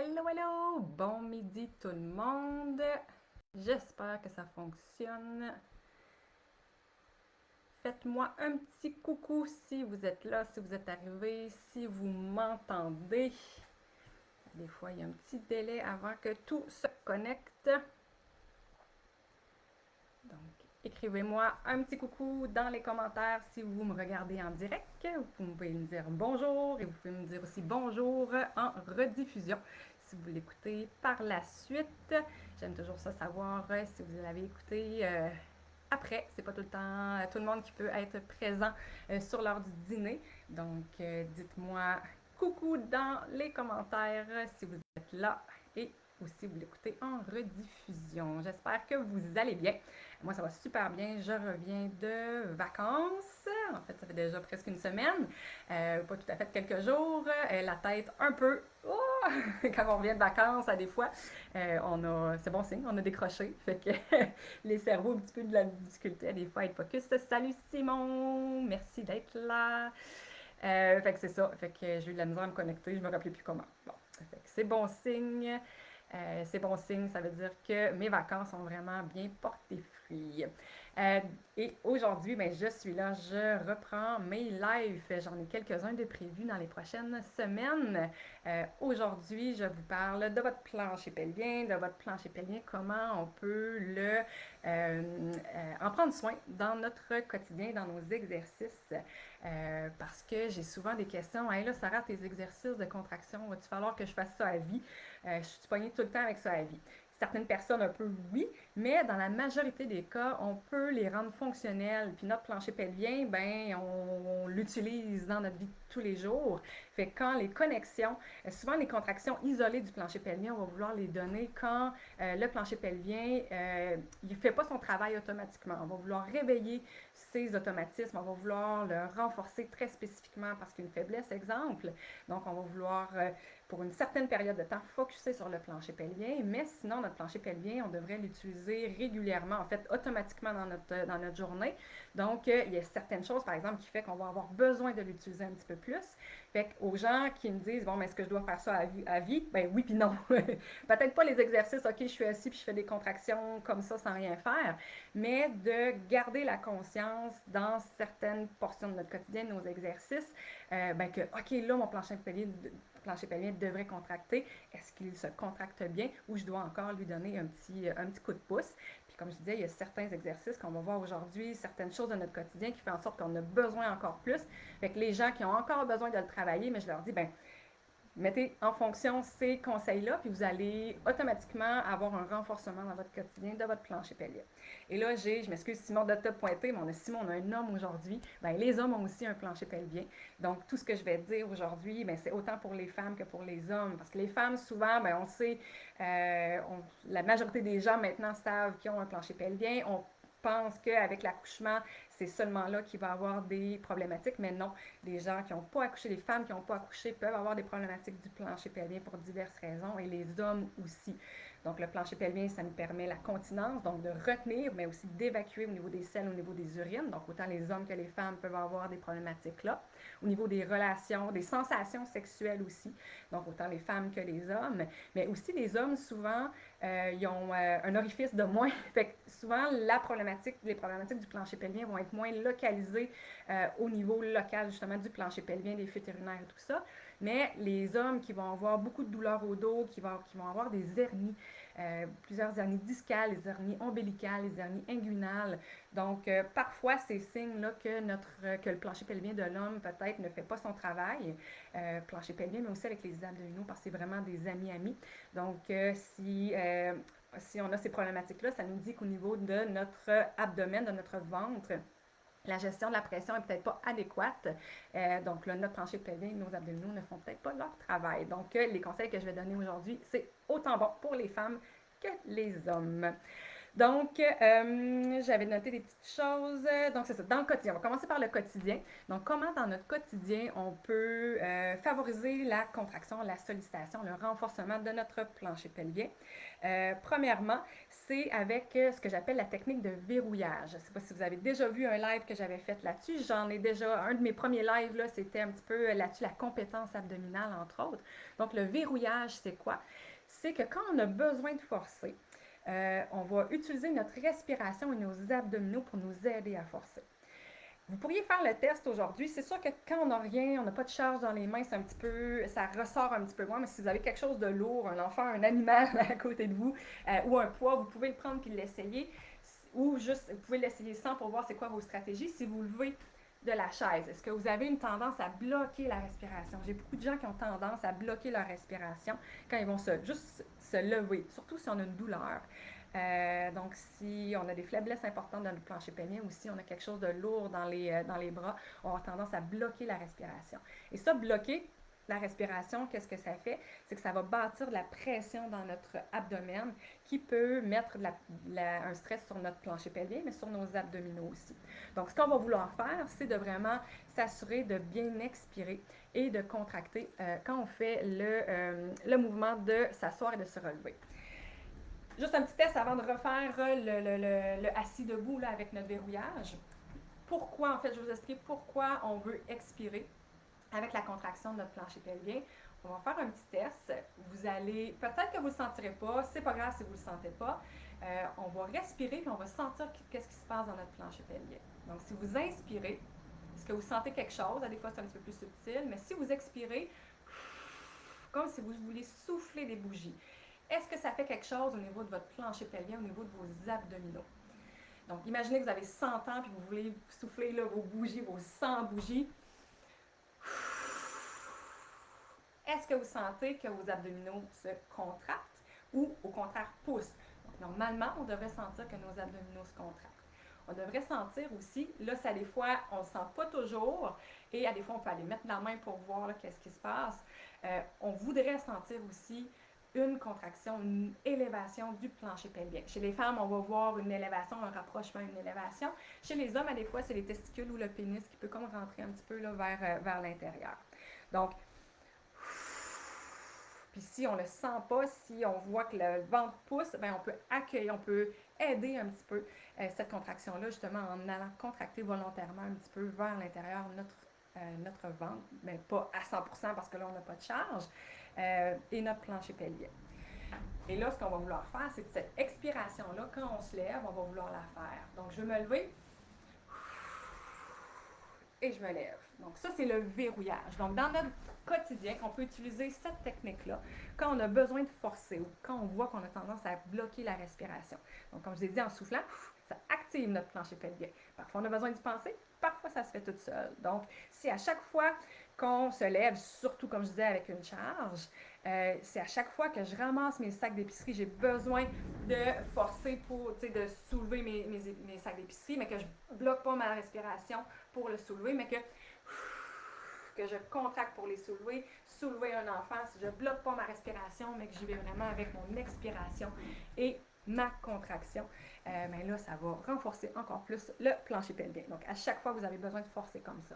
Hello, hello! Bon midi tout le monde! J'espère que ça fonctionne. Faites-moi un petit coucou si vous êtes là, si vous êtes arrivé, si vous m'entendez. Des fois, il y a un petit délai avant que tout se connecte. Donc, écrivez-moi un petit coucou dans les commentaires si vous me regardez en direct. Vous pouvez me dire bonjour et vous pouvez me dire aussi bonjour en rediffusion si vous l'écoutez par la suite. J'aime toujours ça savoir si vous l'avez écouté après. C'est pas tout le temps tout le monde qui peut être présent sur l'heure du dîner. Donc, dites-moi coucou dans les commentaires si vous êtes là et aussi vous l'écoutez en rediffusion. J'espère que vous allez bien. Moi, ça va super bien. Je reviens de vacances. En fait, ça fait déjà presque une semaine. Pas tout à fait quelques jours. La tête un peu. Oh! Quand on revient de vacances, à des fois, c'est bon signe, on a décroché. Fait que les cerveaux ont un petit peu de la difficulté à des fois à être focus. Salut Simon! Merci d'être là. Fait que c'est ça. Fait que j'ai eu de la misère à me connecter. Je me rappelais plus comment. Bon. Fait que c'est bon signe. C'est bon signe, ça veut dire que mes vacances ont vraiment bien porté fruit. Euh, et aujourd'hui, ben, je suis là, je reprends mes lives. J'en ai quelques-uns de prévus dans les prochaines semaines. Aujourd'hui, je vous parle de votre plancher pelvien, de votre plancher pelvien, comment on peut en prendre soin dans notre quotidien, dans nos exercices. Parce que j'ai souvent des questions. Hey là, Sarah, tes exercices de contraction, va-t-il falloir que je fasse ça à vie? Je suis pognée tout le temps avec ça à vie. Certaines personnes, un peu oui, mais dans la majorité des cas, on peut les rendre fonctionnels. Puis notre plancher pelvien, ben, on l'utilise dans notre vie de tous les jours. Fait que quand les connexions, souvent les contractions isolées du plancher pelvien, on va vouloir les donner quand le plancher pelvien, il ne fait pas son travail automatiquement. On va vouloir réveiller ces automatismes, on va vouloir le renforcer très spécifiquement parce qu'il y a une faiblesse, exemple. Donc, on va vouloir pour une certaine période de temps, focuser sur le plancher pelvien, mais sinon, notre plancher pelvien, on devrait l'utiliser régulièrement, en fait, automatiquement dans notre journée. Donc, il y a certaines choses, par exemple, qui fait qu'on va avoir besoin de l'utiliser un petit peu plus. Fait qu'aux gens qui me disent, bon, mais est-ce que je dois faire ça à vie? Ben oui, puis non. Peut-être pas les exercices, ok, je suis assis puis je fais des contractions comme ça sans rien faire, mais de garder la conscience dans certaines portions de notre quotidien, de nos exercices, ben que, ok, là, mon plancher pelvien devrait contracter. Est-ce qu'il se contracte bien ou je dois encore lui donner un petit coup de pouce? Puis comme je disais, il y a certains exercices qu'on va voir aujourd'hui, certaines choses de notre quotidien qui font en sorte qu'on a besoin encore plus. Fait que les gens qui ont encore besoin de le travailler, mais je leur dis, ben mettez en fonction ces conseils-là, puis vous allez automatiquement avoir un renforcement dans votre quotidien de votre plancher pelvien. Et là, je m'excuse Simon de te pointer, mais Simon, on a un homme aujourd'hui. Ben, les hommes ont aussi un plancher pelvien. Donc, tout ce que je vais dire aujourd'hui, ben, c'est autant pour les femmes que pour les hommes. Parce que les femmes, souvent, ben, on sait, la majorité des gens maintenant savent qu'ils ont un plancher pelvien. On pense qu'avec l'accouchement, c'est seulement là qu'il va y avoir des problématiques, mais non. Des gens qui n'ont pas accouché, les femmes qui n'ont pas accouché peuvent avoir des problématiques du plancher pelvien pour diverses raisons, et les hommes aussi. Donc, le plancher pelvien, ça nous permet la continence, donc de retenir, mais aussi d'évacuer au niveau des selles, au niveau des urines. Donc, autant les hommes que les femmes peuvent avoir des problématiques là. Au niveau des relations, des sensations sexuelles aussi. Donc, autant les femmes que les hommes. Mais aussi, les hommes, souvent, ils ont un orifice de moins. Fait que souvent, les problématiques du plancher pelvien vont être moins localisées au niveau local, justement, du plancher pelvien, des fuites urinaires et tout ça. Mais les hommes qui vont avoir beaucoup de douleurs au dos, qui vont avoir des hernies, plusieurs hernies discales, les hernies ombilicales, les hernies inguinales. Donc, parfois, c'est signe-là que le plancher pelvien de l'homme, peut-être, ne fait pas son travail. Plancher pelvien, mais aussi avec les abdominaux, parce que c'est vraiment des amis-amis. Donc, si on a ces problématiques-là, ça nous dit qu'au niveau de notre abdomen, de notre ventre, la gestion de la pression est peut-être pas adéquate. Donc, là, notre plancher pelvien et nos abdominaux ne font peut-être pas leur travail. Donc, les conseils que je vais donner aujourd'hui, c'est autant bon pour les femmes que les hommes. Donc, j'avais noté des petites choses. Donc, c'est ça, dans le quotidien. On va commencer par le quotidien. Donc, comment dans notre quotidien, on peut favoriser la contraction, la sollicitation, le renforcement de notre plancher pelvien. Premièrement, c'est avec ce que j'appelle la technique de verrouillage. Je ne sais pas si vous avez déjà vu un live que j'avais fait là-dessus. J'en ai déjà, un de mes premiers lives, là, c'était un petit peu là-dessus, la compétence abdominale, entre autres. Donc, le verrouillage, c'est quoi? C'est que quand on a besoin de forcer, on va utiliser notre respiration et nos abdominaux pour nous aider à forcer. Vous pourriez faire le test aujourd'hui. C'est sûr que quand on n'a rien, on n'a pas de charge dans les mains, c'est un petit peu, ça ressort un petit peu moins, mais si vous avez quelque chose de lourd, un enfant, un animal à côté de vous, ou un poids, vous pouvez le prendre et l'essayer, ou juste, vous pouvez l'essayer sans pour voir c'est quoi vos stratégies. Si vous levez de la chaise, est-ce que vous avez une tendance à bloquer la respiration? J'ai beaucoup de gens qui ont tendance à bloquer leur respiration quand ils vont juste se lever, surtout si on a une douleur. Donc, si on a des faiblesses importantes dans le plancher pelvien ou si on a quelque chose de lourd dans les bras, on a tendance à bloquer la respiration. Et ça, bloquer la respiration, qu'est-ce que ça fait? C'est que ça va bâtir de la pression dans notre abdomen qui peut mettre un stress sur notre plancher pelvien, mais sur nos abdominaux aussi. Donc, ce qu'on va vouloir faire, c'est de vraiment s'assurer de bien expirer et de contracter quand on fait le mouvement de s'asseoir et de se relever. Juste un petit test avant de refaire le assis debout là, avec notre verrouillage. Pourquoi, en fait, je vais vous expliquer pourquoi on veut expirer avec la contraction de notre plancher pelvien. On va faire un petit test. Vous allez, peut-être que vous ne le sentirez pas, c'est pas grave si vous ne le sentez pas. On va respirer puis on va sentir qu'est-ce qui se passe dans notre plancher pelvien. Donc, si vous inspirez, est-ce que vous sentez quelque chose? Des fois, c'est un petit peu plus subtil, mais si vous expirez, comme si vous vouliez souffler des bougies. Est-ce que ça fait quelque chose au niveau de votre plancher pelvien, au niveau de vos abdominaux? Donc, imaginez que vous avez 100 ans et que vous voulez souffler là, vos bougies, vos 100 bougies. Est-ce que vous sentez que vos abdominaux se contractent ou au contraire poussent? Donc, normalement, on devrait sentir que nos abdominaux se contractent. On devrait sentir aussi, là, ça des fois, on ne le sent pas toujours, et à des fois, on peut aller mettre la main pour voir qu'est-ce qui se passe. On voudrait sentir aussi une contraction, une élévation du plancher pelvien. Chez les femmes, on va voir une élévation, un rapprochement, une élévation. Chez les hommes, à des fois, c'est les testicules ou le pénis qui peut comme rentrer un petit peu là, vers l'intérieur. Donc, puis si on ne le sent pas, si on voit que le ventre pousse, bien on peut accueillir, on peut aider un petit peu cette contraction-là, justement en allant contracter volontairement un petit peu vers l'intérieur notre ventre, mais pas à 100% parce que là, on n'a pas de charge, et notre plancher pelvien. Et là, ce qu'on va vouloir faire, c'est que cette expiration-là, quand on se lève, on va vouloir la faire. Donc, je vais me lever et je me lève. Donc, ça, c'est le verrouillage. Donc, dans notre quotidien, on peut utiliser cette technique-là quand on a besoin de forcer ou quand on voit qu'on a tendance à bloquer la respiration. Donc, comme je vous ai dit, en soufflant, ça active notre plancher pelvien. Parfois, on a besoin d'y penser, parfois, ça se fait tout seul. Donc, si à chaque fois qu'on se lève, surtout, comme je disais, avec une charge, c'est à chaque fois que je ramasse mes sacs d'épicerie, j'ai besoin de forcer pour, de soulever mes sacs d'épicerie, mais que je ne bloque pas ma respiration pour le soulever, mais que je contracte pour les soulever un enfant, si je ne bloque pas ma respiration, mais que j'y vais vraiment avec mon expiration et ma contraction, ben là, ça va renforcer encore plus le plancher pelvien. Donc, à chaque fois, vous avez besoin de forcer comme ça.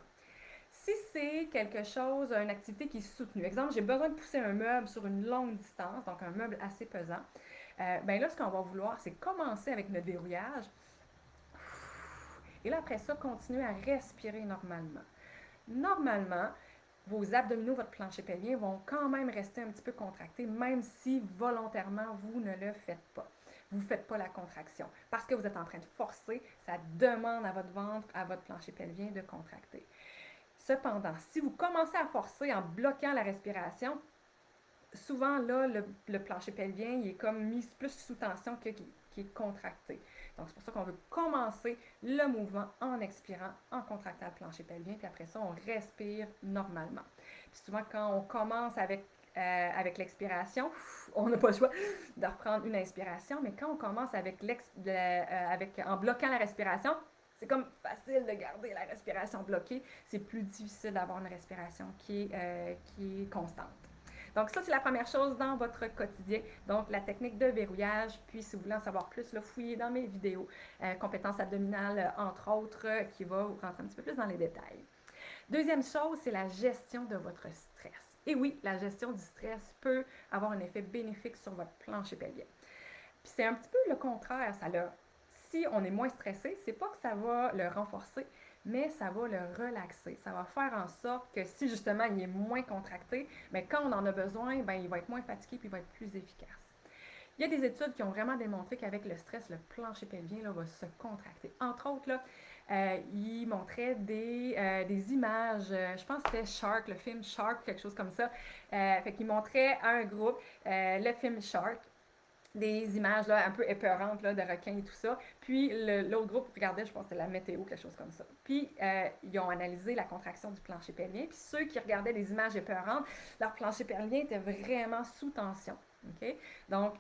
Si c'est quelque chose, une activité qui est soutenue, exemple, j'ai besoin de pousser un meuble sur une longue distance, donc un meuble assez pesant, ben là, ce qu'on va vouloir, c'est commencer avec notre verrouillage. Et là, après ça, continuer à respirer normalement. Normalement, vos abdominaux, votre plancher pelvien vont quand même rester un petit peu contractés, même si volontairement, vous ne le faites pas. Vous ne faites pas la contraction. Parce que vous êtes en train de forcer, ça demande à votre ventre, à votre plancher pelvien de contracter. Cependant, si vous commencez à forcer en bloquant la respiration, souvent là, le plancher pelvien il est comme mis plus sous tension qui est contracté. Donc, c'est pour ça qu'on veut commencer le mouvement en expirant, en contractant le plancher pelvien, puis après ça, on respire normalement. Puis souvent, quand on commence avec l'expiration, on n'a pas le choix de reprendre une inspiration, mais quand on commence en bloquant la respiration, c'est comme facile de garder la respiration bloquée. C'est plus difficile d'avoir une respiration qui est constante. Donc, ça, c'est la première chose dans votre quotidien. Donc, la technique de verrouillage. Puis, si vous voulez en savoir plus, là, fouillez dans mes vidéos, compétences abdominales, entre autres, qui va rentrer un petit peu plus dans les détails. Deuxième chose, c'est la gestion de votre stress. Et oui, la gestion du stress peut avoir un effet bénéfique sur votre plancher pelvien. Puis c'est un petit peu le contraire, si on est moins stressé, c'est pas que ça va le renforcer, mais ça va le relaxer. Ça va faire en sorte que si justement il est moins contracté, mais quand on en a besoin, ben, il va être moins fatigué puis il va être plus efficace. Il y a des études qui ont vraiment démontré qu'avec le stress, le plancher pelvien là, va se contracter. Entre autres, là, ils montraient des images, je pense que c'était Shark, le film Shark, quelque chose comme ça. Fait qu'ils montraient à un groupe le film Shark, des images là, un peu épeurantes là, de requins et tout ça. Puis l'autre groupe regardait, je pense que c'était la météo, quelque chose comme ça. Puis ils ont analysé la contraction du plancher pelvien. Puis ceux qui regardaient des images épeurantes, leur plancher pelvien était vraiment sous tension. Okay? Donc,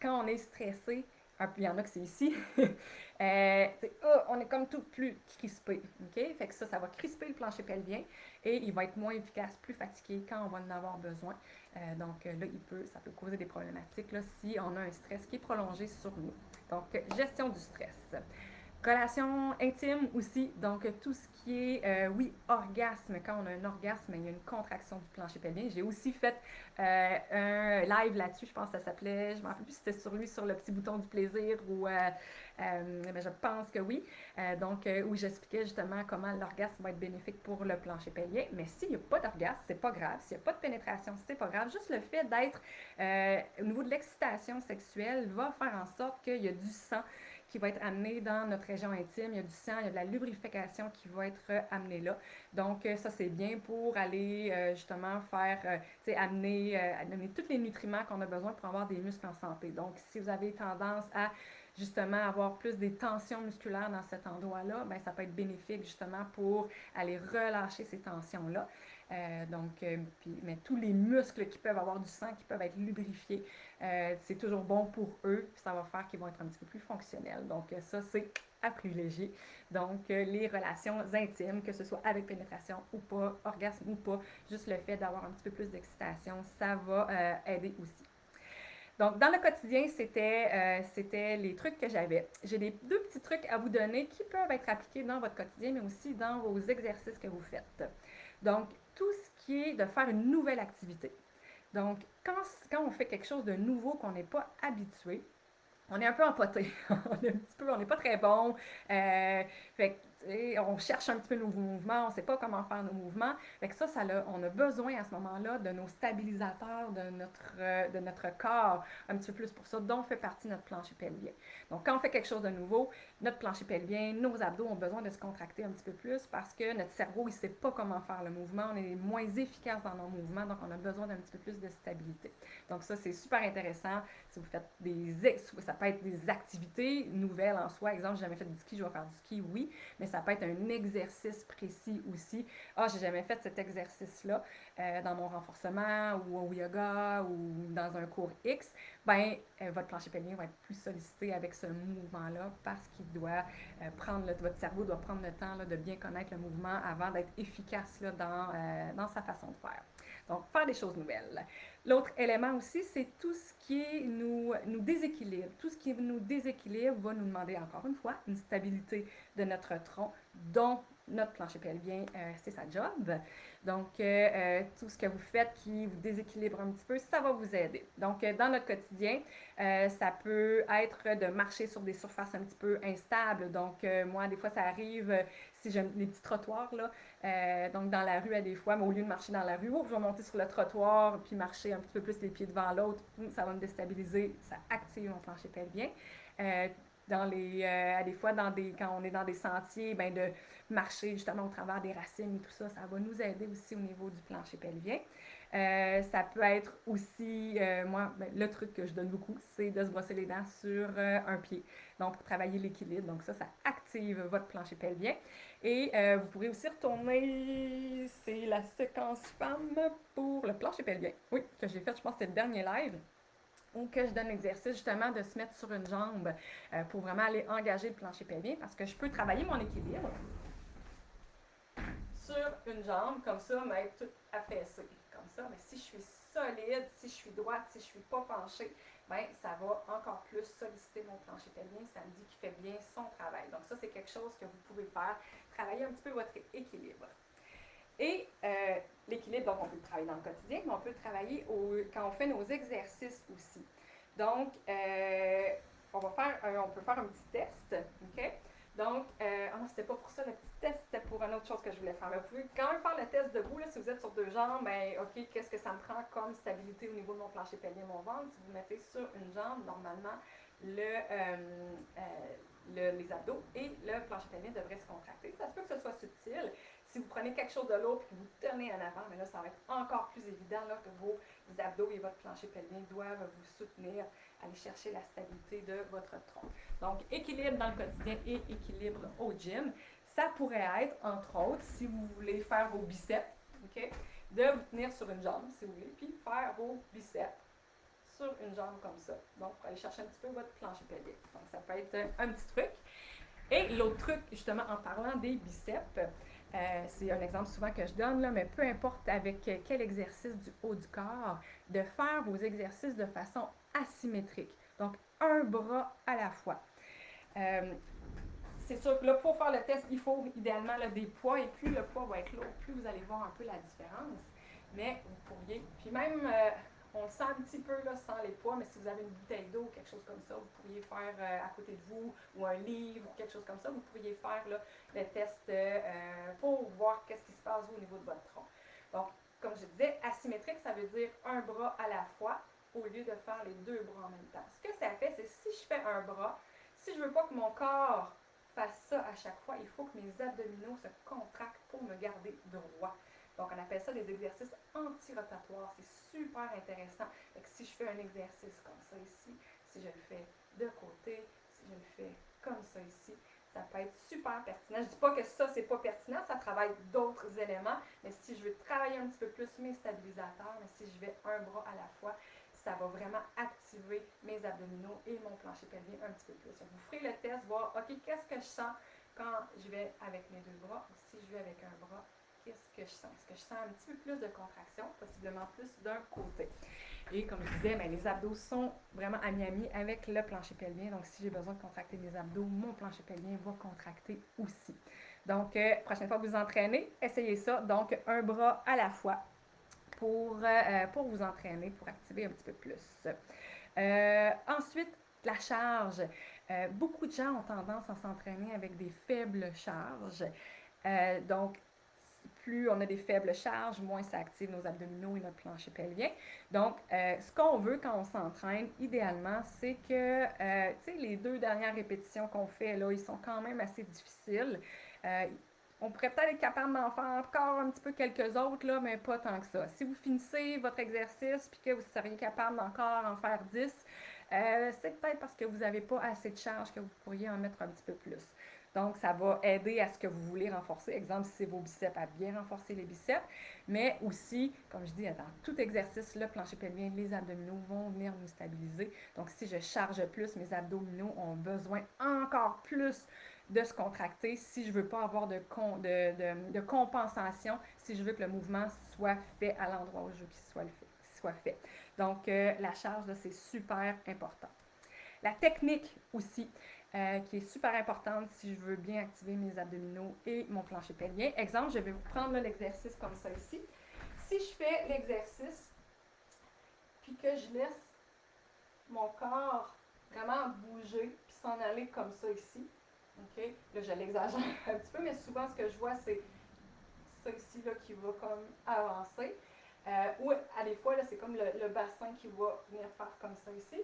quand on est stressé, il y en a que c'est ici, on est comme tout plus crispé. Okay? Fait que ça va crisper le plancher pelvien et il va être moins efficace, plus fatigué quand on va en avoir besoin. Donc là, ça peut causer des problématiques là, si on a un stress qui est prolongé sur nous. Donc, gestion du stress. Relations intimes aussi, donc tout ce qui est, oui, orgasme. Quand on a un orgasme, il y a une contraction du plancher pelvien. J'ai aussi fait un live là-dessus, je pense que ça s'appelait, je ne me rappelle plus si c'était sur le petit bouton du plaisir ou, je pense que oui. Donc, où j'expliquais justement comment l'orgasme va être bénéfique pour le plancher pelvien. Mais s'il n'y a pas d'orgasme, c'est pas grave. S'il n'y a pas de pénétration, c'est pas grave. Juste le fait d'être au niveau de l'excitation sexuelle va faire en sorte qu'il y a du sang qui va être amené dans notre région intime. Il y a du sang, il y a de la lubrification qui va être amenée là. Donc, ça, c'est bien pour aller justement faire, amener tous les nutriments qu'on a besoin pour avoir des muscles en santé. Donc, si vous avez tendance à justement avoir plus des tensions musculaires dans cet endroit-là, ben, ça peut être bénéfique justement pour aller relâcher ces tensions-là. Mais tous les muscles qui peuvent avoir du sang, qui peuvent être lubrifiés, c'est toujours bon pour eux, puis ça va faire qu'ils vont être un petit peu plus fonctionnels. Donc, ça, c'est à privilégier. Donc, les relations intimes, que ce soit avec pénétration ou pas, orgasme ou pas, juste le fait d'avoir un petit peu plus d'excitation, ça va aider aussi. Donc, dans le quotidien, c'était les trucs que j'avais. J'ai deux petits trucs à vous donner qui peuvent être appliqués dans votre quotidien, mais aussi dans vos exercices que vous faites. Donc, tout ce qui est de faire une nouvelle activité. Donc, quand on fait quelque chose de nouveau qu'on n'est pas habitué, on est un peu empoté. On n'est pas très bon. Fait on cherche un petit peu nos mouvements, on ne sait pas comment faire nos mouvements. Fait que on a besoin à ce moment-là de nos stabilisateurs de notre corps un petit peu plus pour ça, dont fait partie notre plancher pelvien. Donc, quand on fait quelque chose de nouveau, notre plancher pelvien, nos abdos ont besoin de se contracter un petit peu plus parce que notre cerveau, il ne sait pas comment faire le mouvement. On est moins efficace dans nos mouvements, donc on a besoin d'un petit peu plus de stabilité. Donc, ça, c'est super intéressant. Si vous faites ça peut être des activités nouvelles en soi. Exemple, j'ai jamais fait du ski, je vais faire du ski, oui, mais ça peut être un exercice précis aussi. Ah, j'ai jamais fait cet exercice-là dans mon renforcement ou au yoga ou dans un cours X. Ben, votre plancher pelvien va être plus sollicité avec ce mouvement-là parce qu'il doit votre cerveau doit prendre le temps là, de bien connaître le mouvement avant d'être efficace là, dans sa façon de faire. Donc, faire des choses nouvelles. L'autre élément aussi, c'est tout ce qui nous déséquilibre. Tout ce qui nous déséquilibre va nous demander, encore une fois, une stabilité de notre tronc, dont notre plancher pelvien, c'est sa job. Donc, tout ce que vous faites qui vous déséquilibre un petit peu, ça va vous aider. Donc, dans notre quotidien, ça peut être de marcher sur des surfaces un petit peu instables. Donc, moi, des fois, ça arrive, si j'ai des petits trottoirs, là, donc dans la rue à des fois, mais au lieu de marcher dans la rue, je vais monter sur le trottoir puis marcher un petit peu plus les pieds devant l'autre, ça va me déstabiliser, ça active mon plancher pelvien. Des fois, quand on est dans des sentiers, ben de marcher justement au travers des racines et tout ça, ça va nous aider aussi au niveau du plancher pelvien. Ça peut être aussi, le truc que je donne beaucoup, c'est de se brosser les dents sur un pied. Donc, pour travailler l'équilibre. Donc, ça active votre plancher pelvien. Et vous pourrez aussi retourner, c'est la séquence femme pour le plancher pelvien. Oui, que j'ai fait, je pense que c'était le dernier live ou que je donne l'exercice justement de se mettre sur une jambe pour vraiment aller engager le plancher pelvien parce que je peux travailler mon équilibre sur une jambe, comme ça, mais être toute affaissée. Comme ça, mais si je suis solide, si je suis droite, si je ne suis pas penchée, ben, ça va encore plus solliciter mon plancher pelvien. Ça me dit qu'il fait bien son travail. Donc ça, c'est quelque chose que vous pouvez faire. Travailler un petit peu votre équilibre. Et l'équilibre, donc on peut le travailler dans le quotidien, mais on peut le travailler quand on fait nos exercices aussi. Donc, on peut faire un petit test, OK? Donc, oh non, c'était pas pour ça le petit test, c'était pour une autre chose que je voulais faire. Mais vous pouvez quand même faire le test debout, là, si vous êtes sur deux jambes, ben, OK, qu'est-ce que ça me prend comme stabilité au niveau de mon plancher pelvien, mon ventre? Si vous mettez sur une jambe, normalement, les abdos et le plancher pelvien devraient se contracter. Ça se peut que ce soit subtil. Si vous prenez quelque chose de l'autre et que vous tenez en avant, mais là, ça va être encore plus évident là, que vos abdos et votre plancher pelvien doivent vous soutenir, aller chercher la stabilité de votre tronc. Donc, équilibre dans le quotidien et équilibre au gym. Ça pourrait être, entre autres, si vous voulez faire vos biceps, OK, de vous tenir sur une jambe, si vous voulez, puis faire vos biceps sur une jambe comme ça. Donc, pour aller chercher un petit peu votre plancher pelvien. Donc, ça peut être un petit truc. Et l'autre truc, justement, en parlant des biceps, c'est un exemple souvent que je donne, là, mais peu importe avec quel exercice du haut du corps, de faire vos exercices de façon asymétrique. Donc, un bras à la fois. C'est sûr que là, pour faire le test, il faut idéalement là, des poids, et plus le poids va être lourd, plus vous allez voir un peu la différence. Mais vous pourriez, puis même, on le sent un petit peu là, sans les poids, mais si vous avez une bouteille d'eau ou quelque chose comme ça, vous pourriez faire à côté de vous, ou un livre ou quelque chose comme ça, vous pourriez faire là, le test pour voir qu'est-ce qui se passe au niveau de votre tronc. Donc, comme je disais, asymétrique, ça veut dire un bras à la fois au lieu de faire les deux bras en même temps. Ce que ça fait, c'est si je fais un bras, si je ne veux pas que mon corps fasse ça à chaque fois, il faut que mes abdominaux se contractent pour me garder droit. Donc, on appelle ça des exercices anti-rotatoires. C'est super intéressant. Fait que si je fais un exercice comme ça ici, si je le fais de côté, si je le fais comme ça ici, ça peut être super pertinent. Je ne dis pas que ça, c'est pas pertinent, ça travaille d'autres éléments, mais si je veux travailler un petit peu plus mes stabilisateurs, mais si je vais un bras à la fois, ça va vraiment activer mes abdominaux et mon plancher pelvien un petit peu plus. Donc, vous ferez le test, voir, OK, qu'est-ce que je sens quand je vais avec mes deux bras, ou si je vais avec un bras, qu'est-ce que je sens? Est-ce que je sens un petit peu plus de contraction, possiblement plus d'un côté? Et comme je disais, les abdos sont vraiment amis avec le plancher pelvien. Donc, si j'ai besoin de contracter mes abdos, mon plancher pelvien va contracter aussi. Donc, prochaine fois que vous entraînez, essayez ça. Donc, un bras à la fois pour vous entraîner, pour activer un petit peu plus. Ensuite, la charge. Beaucoup de gens ont tendance à s'entraîner avec des faibles charges. Donc, plus on a des faibles charges, moins ça active nos abdominaux et notre plancher pelvien. Donc, ce qu'on veut quand on s'entraîne, idéalement, c'est que, les 2 dernières répétitions qu'on fait, là, ils sont quand même assez difficiles. On pourrait peut-être être capable d'en faire encore un petit peu quelques autres, là, mais pas tant que ça. Si vous finissez votre exercice et que vous seriez capable d'encore en faire 10, c'est peut-être parce que vous n'avez pas assez de charge que vous pourriez en mettre un petit peu plus. Donc, ça va aider à ce que vous voulez renforcer. Exemple, si c'est vos biceps, à bien renforcer les biceps. Mais aussi, comme je dis, dans tout exercice, le plancher pelvien, les abdominaux vont venir nous stabiliser. Donc, si je charge plus, mes abdominaux ont besoin encore plus de se contracter si je ne veux pas avoir de compensation, si je veux que le mouvement soit fait à l'endroit où je veux qu'il soit fait. Donc, la charge, là, c'est super important. La technique aussi, qui est super importante si je veux bien activer mes abdominaux et mon plancher pelvien. Exemple, je vais vous prendre l'exercice comme ça ici. Si je fais l'exercice, puis que je laisse mon corps vraiment bouger, puis s'en aller comme ça ici, OK? Là, je l'exagère un petit peu, mais souvent, ce que je vois, c'est ça ici là, qui va comme avancer. Ou à des fois, là, c'est comme le bassin qui va venir faire comme ça ici.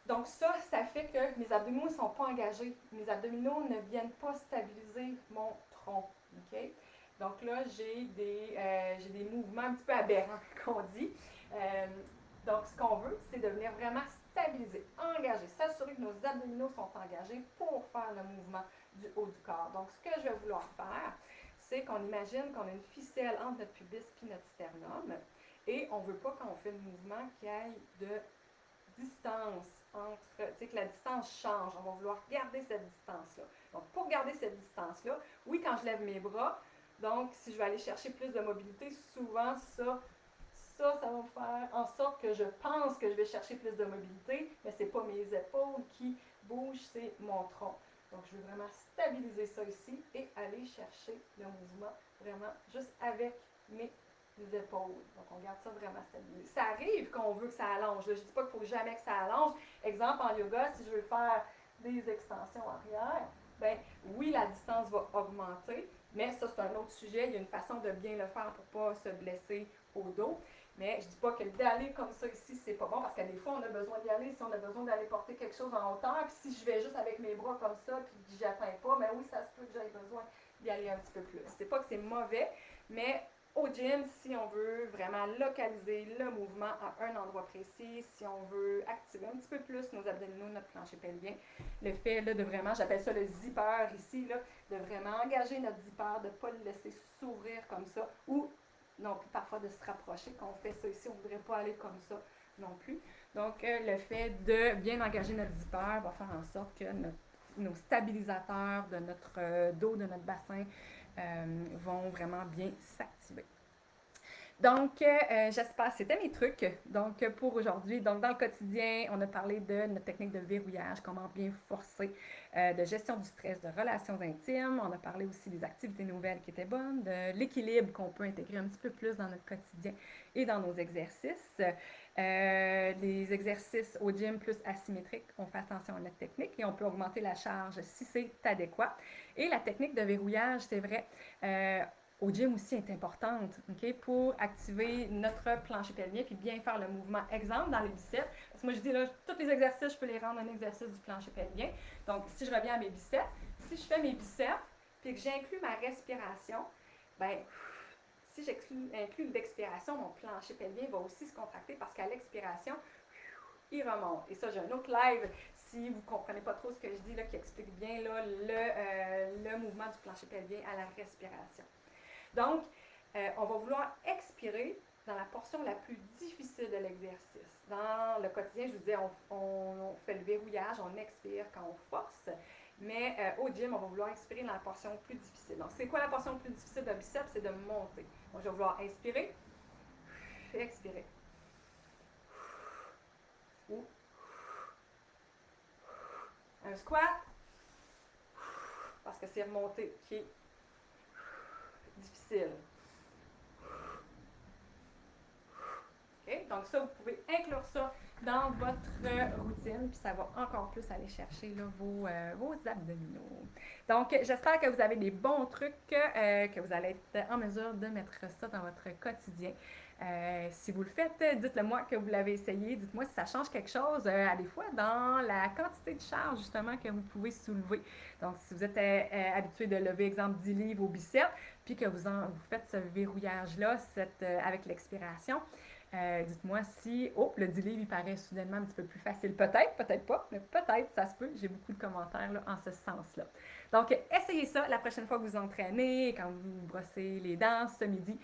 Donc ça fait que mes abdominaux ne sont pas engagés. Mes abdominaux ne viennent pas stabiliser mon tronc. Okay? Donc là, j'ai des mouvements un petit peu aberrants, qu'on dit. Donc ce qu'on veut, c'est de venir vraiment stabiliser, engager, s'assurer que nos abdominaux sont engagés pour faire le mouvement du haut du corps. Donc ce que je vais vouloir faire, c'est qu'on imagine qu'on a une ficelle entre notre pubis et notre sternum. Et on ne veut pas, quand on fait le mouvement, qu'il y ait de distance entre, que la distance change. On va vouloir garder cette distance-là. Donc, pour garder cette distance-là, oui, quand je lève mes bras, donc, si je vais aller chercher plus de mobilité, souvent, ça va faire en sorte que je pense que je vais chercher plus de mobilité, mais c'est pas mes épaules qui bougent, c'est mon tronc. Donc, je veux vraiment stabiliser ça ici et aller chercher le mouvement vraiment juste avec mes épaules. Donc, on garde ça vraiment stabilisé. Ça arrive qu'on veut que ça allonge. Là, je ne dis pas qu'il faut jamais que ça allonge. Exemple, en yoga, si je veux faire des extensions arrière, ben oui, la distance va augmenter, mais ça, c'est un autre sujet. Il y a une façon de bien le faire pour ne pas se blesser au dos. Mais je ne dis pas que d'aller comme ça ici, c'est pas bon, parce que des fois, on a besoin d'y aller, si on a besoin d'aller porter quelque chose en hauteur, puis si je vais juste avec mes bras comme ça, puis que j'atteins pas, mais oui, ça se peut que j'aille besoin d'y aller un petit peu plus. C'est pas que c'est mauvais, mais au gym, si on veut vraiment localiser le mouvement à un endroit précis, si on veut activer un petit peu plus nos abdominaux, notre plancher pelvien, le fait là, de vraiment, j'appelle ça le zipper ici, là, de vraiment engager notre zipper, de ne pas le laisser s'ouvrir comme ça, ou non plus parfois de se rapprocher. Quand on fait ça ici, on ne voudrait pas aller comme ça non plus. Donc, le fait de bien engager notre zipper va faire en sorte que nos stabilisateurs de notre dos, de notre bassin, vont vraiment bien s'activer. Donc, j'espère, c'était mes trucs. Donc, pour aujourd'hui, donc dans le quotidien, on a parlé de notre technique de verrouillage, comment bien forcer, de gestion du stress, de relations intimes. On a parlé aussi des activités nouvelles qui étaient bonnes, de l'équilibre qu'on peut intégrer un petit peu plus dans notre quotidien et dans nos exercices. Les exercices au gym plus asymétriques, on fait attention à notre technique et on peut augmenter la charge si c'est adéquat. Et la technique de verrouillage, c'est vrai, au gym aussi est importante, ok, pour activer notre plancher pelvien puis bien faire le mouvement. Exemple, dans les biceps, parce que moi je dis là, tous les exercices, je peux les rendre un exercice du plancher pelvien. Donc, si je reviens à mes biceps, si je fais mes biceps puis que j'inclus ma respiration, ben si j'inclus l'expiration, mon plancher pelvien va aussi se contracter parce qu'à l'expiration, il remonte. Et ça, j'ai un autre live, si vous ne comprenez pas trop ce que je dis, là, qui explique bien là, le mouvement du plancher pelvien à la respiration. Donc, on va vouloir expirer dans la portion la plus difficile de l'exercice. Dans le quotidien, je vous disais, on fait le verrouillage, on expire quand on force, mais au gym, on va vouloir expirer dans la portion plus difficile. Donc, c'est quoi la portion plus difficile d'un biceps? C'est de monter. Donc, je vais vouloir inspirer, expirer. Ou un squat, parce que c'est remonter qui est difficile. Okay? Donc ça, vous pouvez inclure ça dans votre routine, puis ça va encore plus aller chercher là, vos abdominaux. Donc, j'espère que vous avez des bons trucs, que vous allez être en mesure de mettre ça dans votre quotidien. Si vous le faites, dites-le moi que vous l'avez essayé. Dites-moi si ça change quelque chose, à des fois, dans la quantité de charge, justement, que vous pouvez soulever. Donc, si vous êtes habitué de lever, exemple, 10 livres au biceps, puis que vous faites ce verrouillage-là avec l'expiration, dites-moi si, le 10 livres, il paraît soudainement un petit peu plus facile. Peut-être, peut-être pas, mais peut-être, ça se peut. J'ai beaucoup de commentaires là, en ce sens-là. Donc, essayez ça la prochaine fois que vous entraînez, quand vous brossez les dents ce midi.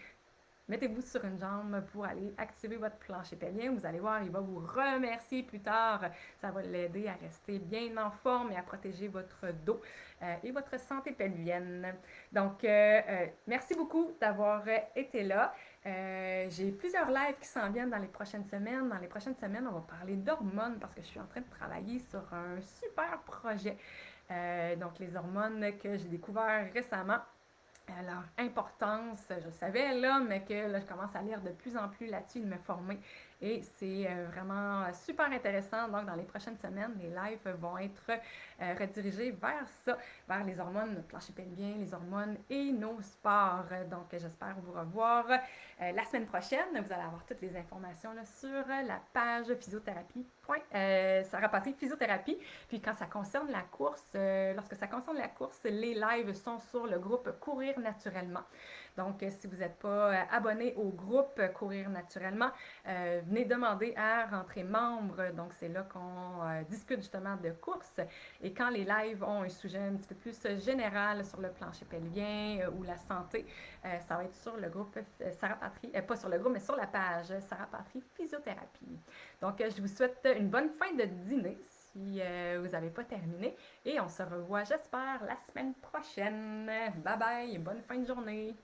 Mettez-vous sur une jambe pour aller activer votre plancher pelvien. Vous allez voir, il va vous remercier plus tard. Ça va l'aider à rester bien en forme et à protéger votre dos et votre santé pelvienne. Donc, merci beaucoup d'avoir été là. J'ai plusieurs lives qui s'en viennent dans les prochaines semaines. Dans les prochaines semaines, on va parler d'hormones parce que je suis en train de travailler sur un super projet. Donc, les hormones que j'ai découvert récemment. Leur importance, je savais là, mais que là, je commence à lire de plus en plus là-dessus, de me former. Et c'est vraiment super intéressant. Donc, dans les prochaines semaines, les lives vont être redirigés vers ça, vers les hormones, notre plancher pelvien, les hormones et nos sports. Donc, j'espère vous revoir la semaine prochaine. Vous allez avoir toutes les informations là, sur la page physiothérapie. Sarah Patrick Physiothérapie. Puis quand ça concerne la course, lorsque ça concerne la course, les lives sont sur le groupe Courir Naturellement. Donc, si vous n'êtes pas abonné au groupe Courir Naturellement, venez demander à rentrer membre. Donc, c'est là qu'on discute justement de course. Et quand les lives ont un sujet un petit peu plus général sur le plancher pelvien ou la santé, ça va être sur le groupe Sarah Patry, pas sur le groupe, mais sur la page Sarah Patry Physiothérapie. Donc, je vous souhaite une bonne fin de dîner si vous n'avez pas terminé. Et on se revoit, j'espère, la semaine prochaine. Bye bye et bonne fin de journée.